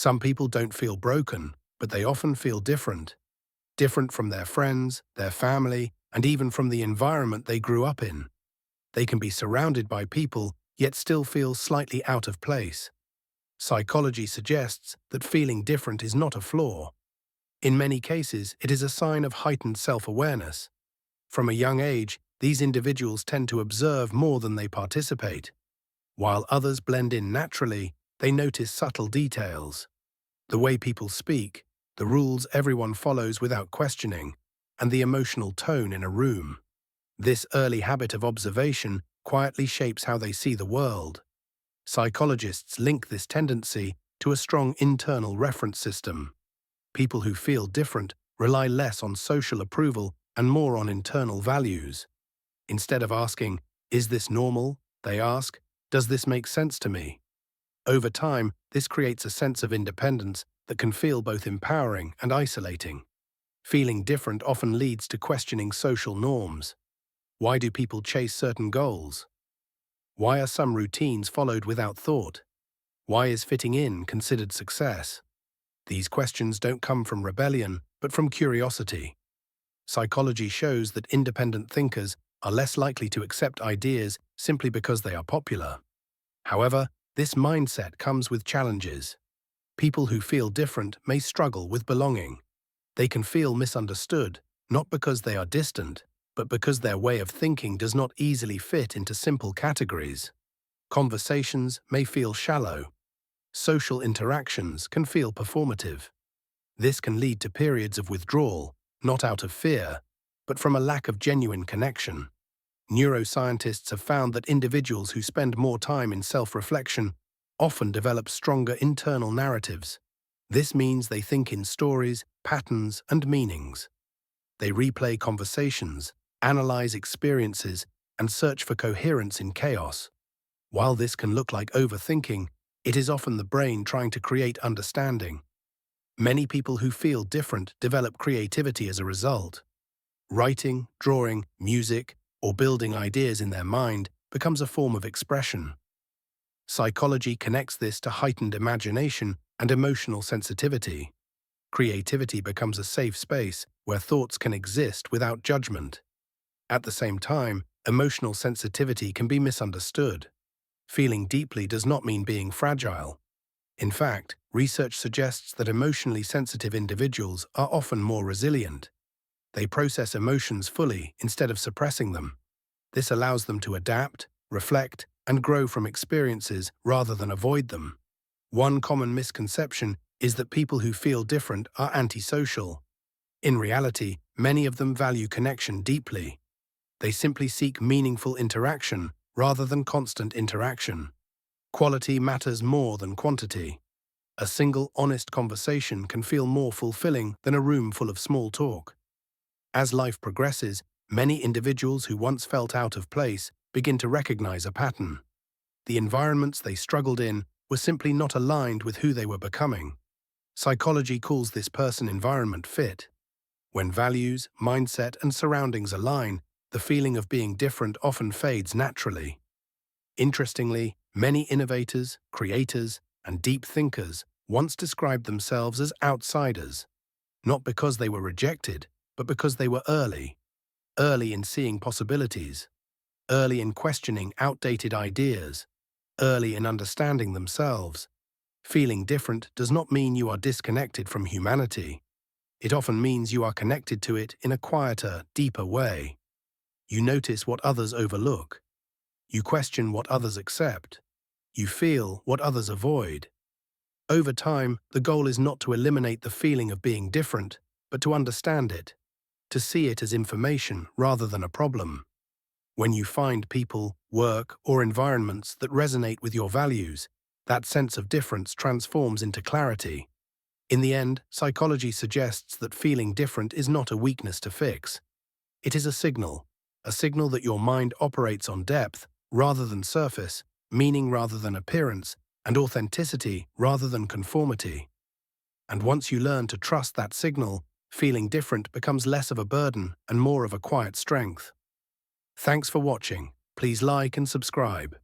Some people don't feel broken, but they often feel different. Different from their friends, their family, and even from the environment they grew up in. They can be surrounded by people, yet still feel slightly out of place. Psychology suggests that feeling different is not a flaw. In many cases, it is a sign of heightened self-awareness. From a young age, these individuals tend to observe more than they participate. While others blend in naturally, they notice subtle details. The way people speak, the rules everyone follows without questioning, and the emotional tone in a room. This early habit of observation quietly shapes how they see the world. Psychologists link this tendency to a strong internal reference system. People who feel different rely less on social approval and more on internal values. Instead of asking, "Is this normal?" they ask, "Does this make sense to me?" Over time, this creates a sense of independence that can feel both empowering and isolating. Feeling different often leads to questioning social norms. Why do people chase certain goals? Why are some routines followed without thought? Why is fitting in considered success? These questions don't come from rebellion, but from curiosity. Psychology shows that independent thinkers are less likely to accept ideas simply because they are popular. However, this mindset comes with challenges. People who feel different may struggle with belonging. They can feel misunderstood, not because they are distant, but because their way of thinking does not easily fit into simple categories. Conversations may feel shallow. Social interactions can feel performative. This can lead to periods of withdrawal, not out of fear, but from a lack of genuine connection. Neuroscientists have found that individuals who spend more time in self-reflection often develop stronger internal narratives. This means they think in stories, patterns, and meanings. They replay conversations, analyze experiences, and search for coherence in chaos. While this can look like overthinking, it is often the brain trying to create understanding. Many people who feel different develop creativity as a result. Writing, drawing, music, or building ideas in their mind becomes a form of expression. Psychology connects this to heightened imagination and emotional sensitivity. Creativity becomes a safe space where thoughts can exist without judgment. At the same time, emotional sensitivity can be misunderstood. Feeling deeply does not mean being fragile. In fact, research suggests that emotionally sensitive individuals are often more resilient. They process emotions fully instead of suppressing them. This allows them to adapt, reflect, and grow from experiences rather than avoid them. One common misconception is that people who feel different are antisocial. In reality, many of them value connection deeply. They simply seek meaningful interaction rather than constant interaction. Quality matters more than quantity. A single honest conversation can feel more fulfilling than a room full of small talk. As life progresses, many individuals who once felt out of place begin to recognize a pattern. The environments they struggled in were simply not aligned with who they were becoming. Psychology calls this person-environment fit. When values, mindset, and surroundings align, the feeling of being different often fades naturally. Interestingly, many innovators, creators, and deep thinkers once described themselves as outsiders, not because they were rejected, but because they were early in seeing possibilities, early in questioning outdated ideas, early in understanding themselves. Feeling different does not mean you are disconnected from humanity. It often means you are connected to it in a quieter, deeper way. You notice what others overlook. You question what others accept. You feel what others avoid. Over time, the goal is not to eliminate the feeling of being different, but to understand it, to see it as information rather than a problem. When you find people, work, or environments that resonate with your values, that sense of difference transforms into clarity. In the end, psychology suggests that feeling different is not a weakness to fix. It is a signal that your mind operates on depth rather than surface, meaning rather than appearance, and authenticity rather than conformity. And once you learn to trust that signal, feeling different becomes less of a burden and more of a quiet strength. Thanks for watching. Please like and subscribe.